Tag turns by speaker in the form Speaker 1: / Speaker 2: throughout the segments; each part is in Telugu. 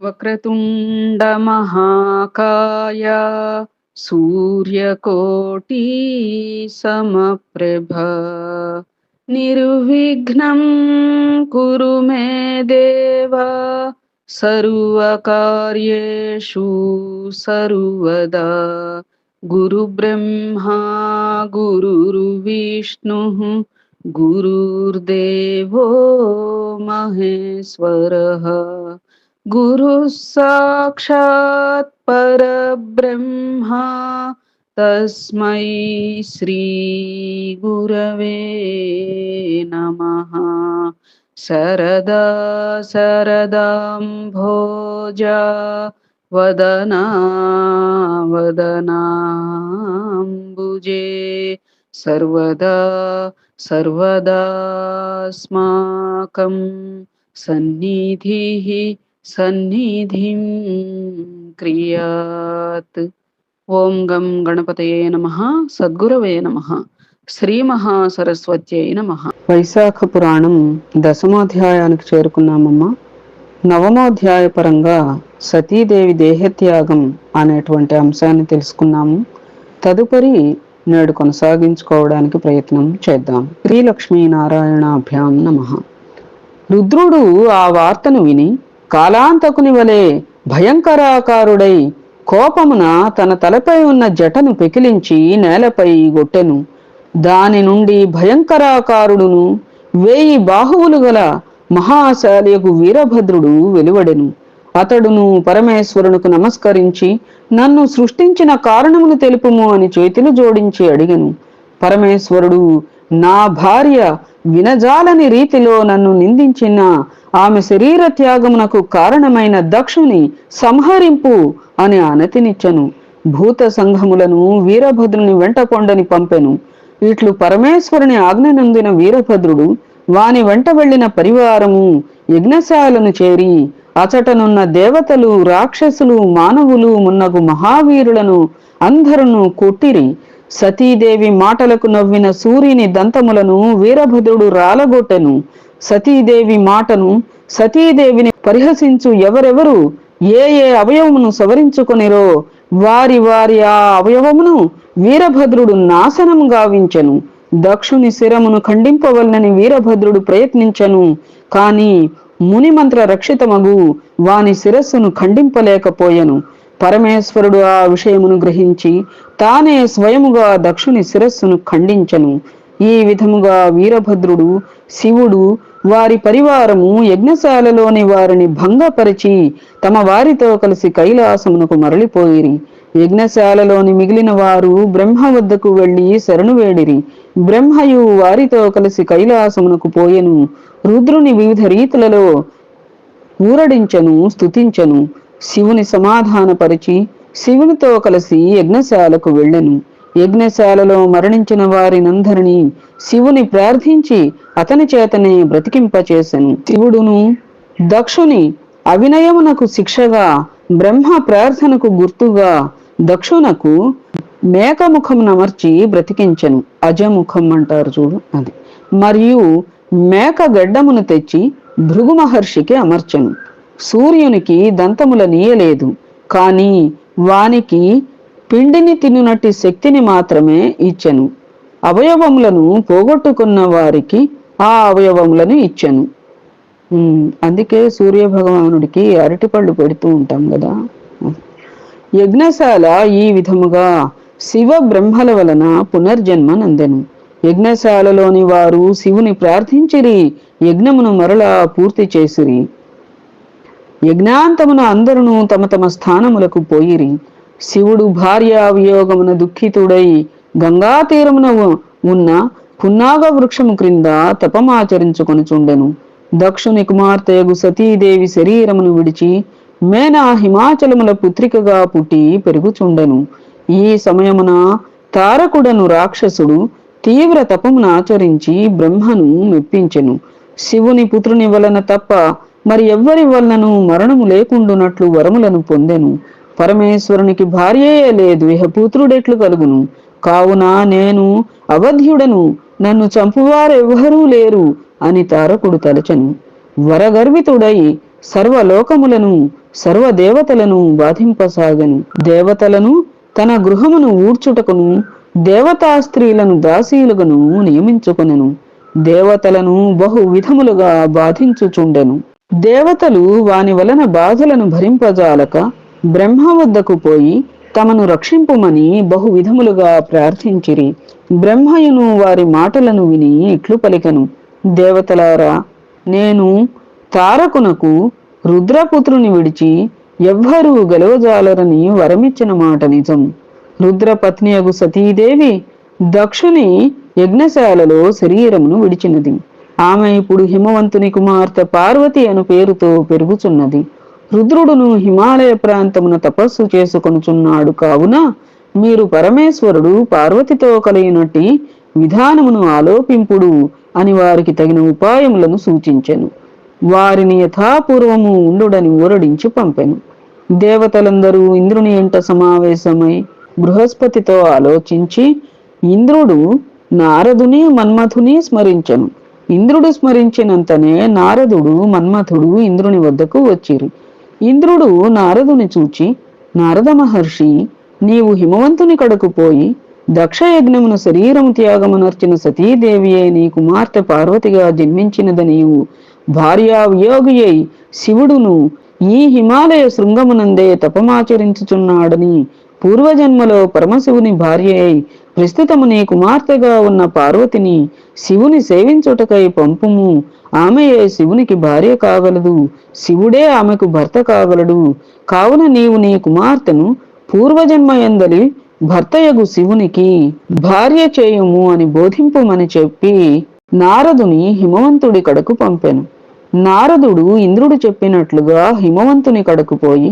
Speaker 1: వక్రతుండ మహాకాయ సూర్యకోటి సమప్రభ నిర్విఘ్నం కురు మే దేవ సర్వకార్యేషు సర్వదా గురు బ్రహ్మా గురుర్విష్ణు గురుర్దేవో మహేశ్వరః గురు సాక్షాత్ పరబ్రహ్మ తస్మై శ్రీ గురవే నమః. శరదా శరదాంభోజ వదనా వదనాంబుజే సర్వదా సర్వదాస్మాకం సన్నిధిః సన్నిధిం క్రియాత్. ఓం గం గణపతయే నమః. సద్గురవే నమః. శ్రీ మహాసరస్వత్యై నమః. వైశాఖ పురాణం దశమోధ్యాయానికి చేరుకున్నామమ్మా. నవమోధ్యాయ పరంగా సతీదేవి దేహత్యాగం అనేటువంటి అంశాన్ని తెలుసుకున్నాము. తదుపరి నేడు కొనసాగించుకోవడానికి ప్రయత్నం చేద్దాం. శ్రీలక్ష్మీనారాయణాభ్యాం నమః. రుద్రుడు ఆ వార్తను విని కాలాంతకుని వలె భయంకరాకారుడై కోపమున తన తలపై ఉన్న జటను పెకిలించి నేలపై గొట్టెను. దాని నుండి భయంకరాకారుడును 1000 బాహువులు గల మహాశాలియకు వీరభద్రుడు వెలువడెను. అతడును పరమేశ్వరునికి నమస్కరించి నన్ను సృష్టించిన కారణమును తెలుపుము అని చేతులు జోడించి అడిగెను. పరమేశ్వరుడు నా భార్య వినజాలని రీతిలో నన్ను నిందించిన ఆమె శరీర త్యాగమునకు కారణమైన దక్షుని సంహరింపు అని అనతినిచ్చను. భూత సంఘములను వీరభద్రుని వెంట పొండని పంపెను. ఇట్లు పరమేశ్వరుని ఆజ్ఞనందిన వీరభద్రుడు వాని వెంట వెళ్లిన పరివారము యజ్ఞశాలను చేరి అచటనున్న దేవతలు రాక్షసులు మానవులు మున్నగు మహావీరులను అందరును కొట్టిరి. సతీదేవి మాటలకు నవ్విన సూర్యుని దంతములను వీరభద్రుడు రాలగొట్టెను. సతీదేవి మాటను సతీదేవిని పరిహసించు ఎవరెవరు ఏ ఏ అవయవమును సవరించుకొనిరో వారి వారి ఆ అవయవమును వీరభద్రుడు నాశనము గావించెను. దక్షుని శిరమును ఖండింపవలనని వీరభద్రుడు ప్రయత్నించెను. కాని మునిమంత్ర రక్షితమగు వాని శిరస్సును ఖండింపలేకపోయెను. పరమేశ్వరుడు ఆ విషయమును గ్రహించి తానే స్వయముగా దక్షుని శిరస్సును ఖండించెను. ఈ విధముగా వీరభద్రుడు శివుడు వారి పరివారము యజ్ఞశాలలోని వారిని భంగపరిచి తమ వారితో కలిసి కైలాసమునకు మరలిపోయిరి. యజ్ఞశాలలోని మిగిలిన వారు బ్రహ్మ వద్దకు వెళ్లి శరణు వేడిరి. బ్రహ్మయు వారితో కలిసి కైలాసమునకు పోయెను. రుద్రుని వివిధ రీతులలో ఊరడించెను, స్తుతించెను. శివుని సమాధానపరిచి శివునితో కలిసి యజ్ఞశాలకు వెళ్ళెను. యజ్ఞశాలలో మరణించిన వారినందరినీ శివుని ప్రార్థించి అతని చేతనే బ్రతికింపచేసెను. శివుడును దక్షుని అవినయమునకు శిక్షగా బ్రహ్మ ప్రార్థనకు గుర్తుగా దక్షునకు మేకముఖం నమర్చి బ్రతికించెను. అజముఖం అంటారు చూడు అది. మరియు మేక గడ్డమును తెచ్చి భృగు మహర్షికి అమర్చెను. సూర్యునికి దంతముల నీయలేదు, కాని వానికి పిండిని తినునట్టి శక్తిని మాత్రమే ఇచ్చెను. అవయవములను పోగొట్టుకున్న వారికి ఆ అవయవములను ఇచ్చెను. అందుకే సూర్య భగవానుడికి అరటిపళ్ళు పెడుతూ ఉంటాం కదా. యజ్ఞశాల ఈ విధముగా శివ బ్రహ్మల వలన పునర్జన్మ నందెను. యజ్ఞశాలలోని వారు శివుని ప్రార్థించిరి. యజ్ఞమును మరలా పూర్తి చేసిరి. యజ్ఞాంతమున అందరును తమ తమ స్థానములకు పోయిరి. శివుడు భార్యా వియోగమున దుఃఖితుడై గంగా తీరమున ఉన్న పున్నాగ వృక్షము క్రింద తపమాచరించుకొనుచుండెను. దక్షుని కుమార్తెయగు సతీదేవి శరీరమును విడిచి మేనా హిమాచలముల పుత్రికగా పుట్టి పెరుగుచుండెను. ఈ సమయమున తారకుడను రాక్షసుడు తీవ్ర తపమును ఆచరించి బ్రహ్మను మెప్పించెను. శివుని పుత్రుని వలన తప్ప మరి ఎవ్వరి వలనను మరణము లేకుండునట్లు వరములను పొందెను. పరమేశ్వరునికి భార్యయే లేదు, ఇహ పుత్రుడెట్లు కలుగును? కావున నేను అవధ్యుడను, నన్ను చంపువారెవ్వరూ లేరు అని తారకుడు తలచెను. వరగర్వితుడై సర్వలోకములను సర్వదేవతలను బాధింపసాగను. దేవతలను తన గృహమును ఊడ్చుటకును దేవతా స్త్రీలను దాసీలుగను నియమించుకొనెను. దేవతలను బహు విధములుగా బాధించుచుండెను. దేవతలు వాని వలన బాధలను భరింపజాలక బ్రహ్మ వద్దకు పోయి తమను రక్షింపుమని బహు విధములుగా ప్రార్థించిరి. బ్రహ్మయును వారి మాటలను విని ఇట్లు పలికెను: దేవతలారా, నేను తారకునకు రుద్రపుత్రుని విడిచి ఎవ్వరూ గెలవజాలరని వరమిచ్చిన మాట నిజం. రుద్రపత్నియగు సతీదేవి దక్షుని యజ్ఞశాలలో శరీరమును విడిచినది. ఆమె ఇప్పుడు హిమవంతుని కుమార్తె పార్వతి అను పేరుతో పెరుగుచున్నది. రుద్రుడును హిమాలయ ప్రాంతమున తపస్సు చేసుకొనుచున్నాడు. కావున మీరు పరమేశ్వరుడు పార్వతితో కలిగినట్టి విధానమును ఆలోపింపుడు అని వారికి తగిన ఉపాయములను సూచించెను. వారిని యథాపూర్వము ఉండుడని ఊరడించి పంపెను. దేవతలందరూ ఇంద్రుని ఎంట సమావేశమై బృహస్పతితో ఆలోచించి ఇంద్రుడు నారదుని మన్మథుని స్మరించెను. ఇంద్రుడు స్మరించినంతనే నారదుడు మన్మథుడు ఇంద్రుని వద్దకు వచ్చిరి. ఇంద్రుడు నారదుని చూచి, నారద మహర్షి, నీవు హిమవంతుని కడకు పోయి దక్షయజ్ఞమును శరీరము త్యాగమునర్చిన సతీదేవియే నీ కుమార్తె పార్వతిగా జన్మించినదనియు భార్యా వియోగియై శివుడును ఈ హిమాలయ శృంగమునందే తపమాచరించుచున్నాడని పూర్వజన్మలో పరమశివుని భార్య అయి ప్రస్తుతము నీ కుమార్తెగా ఉన్న పార్వతిని శివుని సేవించుటకై పంపుము. ఆమెయే శివునికి భార్య కాగలదు, శివుడే ఆమెకు భర్త కాగలడు. కావున నీవు నీ కుమార్తెను పూర్వజన్మయందలి భర్తయగు శివునికి భార్య చేయుము అని బోధింపుమని చెప్పి నారదుని హిమవంతుడి కడకు పంపెను. నారదుడు ఇంద్రుడు చెప్పినట్లుగా హిమవంతుని కడకు పోయి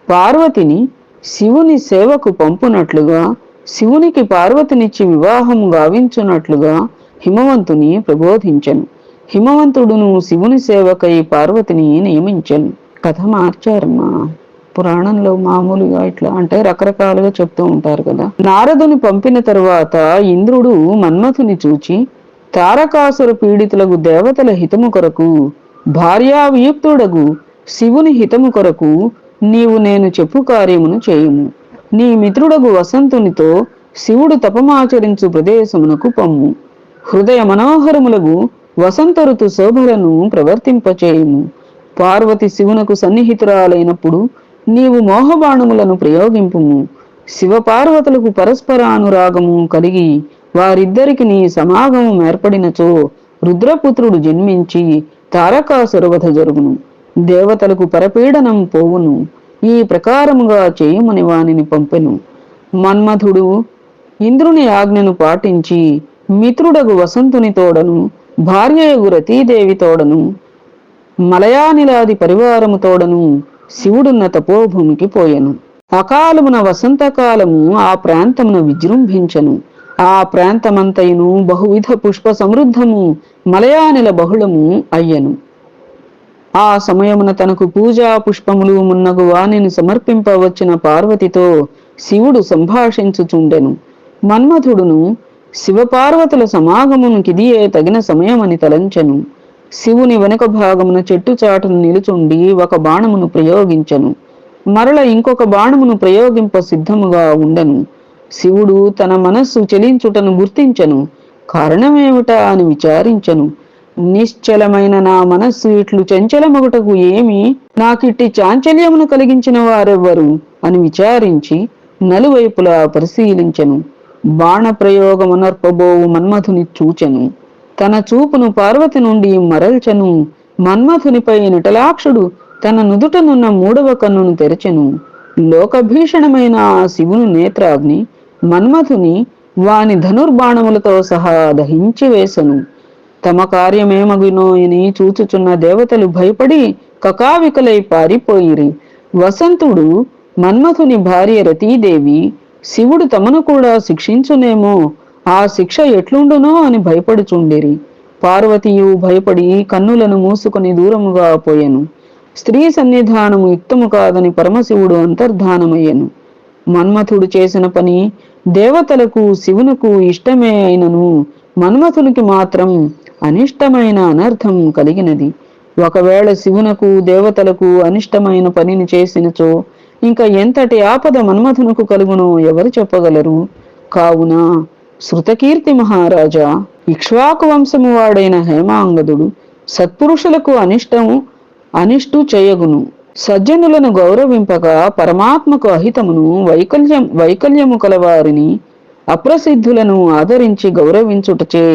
Speaker 1: పార్వతిని శివుని సేవకు పంపునట్లుగా శివునికి పార్వతినిచ్చి వివాహం గావించున్నట్లుగా హిమవంతుని ప్రబోధించెను. హిమవంతుడును శివుని సేవకై పార్వతిని నియమించెను. కథ మార్చారమ్మా. పురాణంలో మామూలుగా ఇట్లా అంటే రకరకాలుగా చెప్తూ ఉంటారు కదా. నారదుని పంపిన తరువాత ఇంద్రుడు మన్మథుని చూచి, తారకాసుర పీడితులకు దేవతల హితము కొరకు భార్యా వియుక్తుడగు శివుని హితము కొరకు నీవు నేను చెప్పు కార్యమును చేయుము. నీ మిత్రుడగు వసంతునితో శివుడు తపమాచరించు ప్రదేశమునకు పమ్ము. హృదయ మనోహరములగు వసంత ఋతు శోభలను ప్రవర్తింపచేయుము. పార్వతి శివునకు సన్నిహితురాలైనప్పుడు నీవు మోహబాణములను ప్రయోగింపుము. శివపార్వతులకు పరస్పరానురాగము కలిగి వారిద్దరికి నీ సమాగమం ఏర్పడినచో రుద్రపుత్రుడు జన్మించి తారకాసురవధ జరుగును. దేవతలకు పరపీడనం పోవును. ఈ ప్రకారముగా చేయుమని వానిని పంపెను. మన్మథుడు ఇంద్రుని ఆజ్ఞను పాటించి మిత్రుడగు వసంతుని తోడను భార్యయగు రతీదేవి తోడను మలయానిలాది పరివారము తోడను శివుడున్న తపోభూమికి పోయెను. అకాలమున వసంతకాలము ఆ ప్రాంతమున విజృంభించెను. ఆ ప్రాంతమంతయును బహువిధ పుష్ప సమృద్ధము మలయానిల బహుళము అయ్యెను. ఆ సమయమున తనకు పూజా పుష్పములు మున్నగు వానిని సమర్పింపవచ్చిన పార్వతితో శివుడు సంభాషించుచుండెను. మన్మథుడును శివపార్వతుల సమాగమునికిదియే తగిన సమయమని తలంచెను. శివుని వెనుక భాగమున చెట్టు చాటును నిలుచుండి ఒక బాణమును ప్రయోగించెను. మరల ఇంకొక బాణమును ప్రయోగింప సిద్ధముగా ఉండెను. శివుడు తన మనస్సు చెలించుటను గుర్తించెను. కారణమేమిటా అని విచారించెను. నిశ్చలమైన నా మనస్సు ఇట్లు చంచలమగుటకు ఏమి, నాకిట్టి చాంచల్యమును కలిగించిన వారెవ్వరు అని విచారించి నలువైపులా పరిశీలించెను. బాణప్రయోగమనర్పబోవు మన్మథుని చూచెను. తన చూపును పార్వతి నుండి మరల్చెను. మన్మథునిపై నిటలాక్షుడు తన నుదుటనున్న మూడవ కన్నును తెరచెను. లోకభీషణమైన ఆ శివుని నేత్రాగ్ని మన్మథుని వాని ధనుర్బాణములతో సహా దహించి వేసెను. తమ కార్యమేమగునోయని చూచుచున్న దేవతలు భయపడి కకావికలై పారిపోయిరి. వసంతుడు మన్మథుని భార్య రతీదేవి శివుడు తమను కూడా శిక్షించునేమో, ఆ శిక్ష ఎట్లుండునో అని భయపడుచుండిరి. పార్వతీయు భయపడి కన్నులను మూసుకొని దూరముగా పోయెను. స్త్రీ సన్నిధానము యుక్తము కాదని పరమశివుడు అంతర్ధానమయ్యెను. మన్మథుడు చేసిన పని దేవతలకు శివునకు ఇష్టమే అయినను మన్మథునికి మాత్రం అనిష్టమైన అనర్థం కలిగినది. ఒకవేళ శివునకు దేవతలకు అనిష్టమైన పనిని చేసినచో ఇంకా ఎంతటి ఆపద మన్మథునకు కలుగునో ఎవరు చెప్పగలరు? కావున శృతకీర్తి మహారాజా, ఇక్ష్వాకు వంశము వాడైన హేమాంగదుడు సత్పురుషులకు అనిష్టు చేయగును. సజ్జనులను గౌరవింపక పరమాత్మకు అహితమును వైకల్యము కలవారిని అప్రసిద్ధులను ఆదరించి గౌరవించుటచే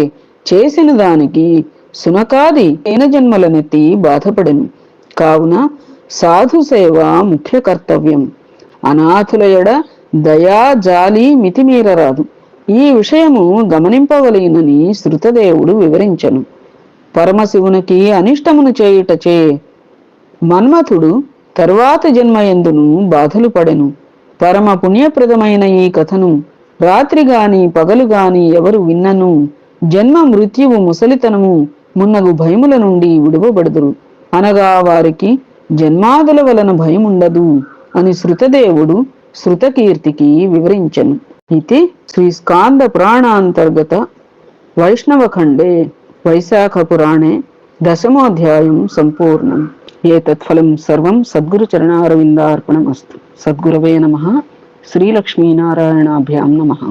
Speaker 1: చేసిన దానికి సునకాది జన్మలనెత్తి బాధపడెను. కావున సాధు సేవ ముఖ్య కర్తవ్యం. అనాథుల ఎడ దయా జాలి మితిమీరరాదు. ఈ విషయము గమనింపవలెనని శృతదేవుడు వివరించెను. పరమశివునికి అనిష్టమును చేయుటచే మన్మథుడు తరువాత జన్మయందును బాధలు పడెను. పరమ పుణ్యప్రదమైన ఈ కథను రాత్రి గాని పగలు గాని ఎవరు విన్నను జన్మ మృత్యువు ముసలితనము మున్నగు భయముల నుండి విడువబడుదురు. అనగా వారికి జన్మాదుల వలన భయముండదు అని శృతదేవుడు శృతకీర్తికి వివరించెను. ఇది శ్రీ స్కాంద పురాణాంతర్గత వైష్ణవఖండే వైశాఖ పురాణే దశమోధ్యాయం సంపూర్ణం. ఏతత్ఫలం సర్వం సద్గురు చరణారవిందార్పణమస్తు. సద్గురవే నమః. శ్రీలక్ష్మీనారాయణాభ్యాం నమః.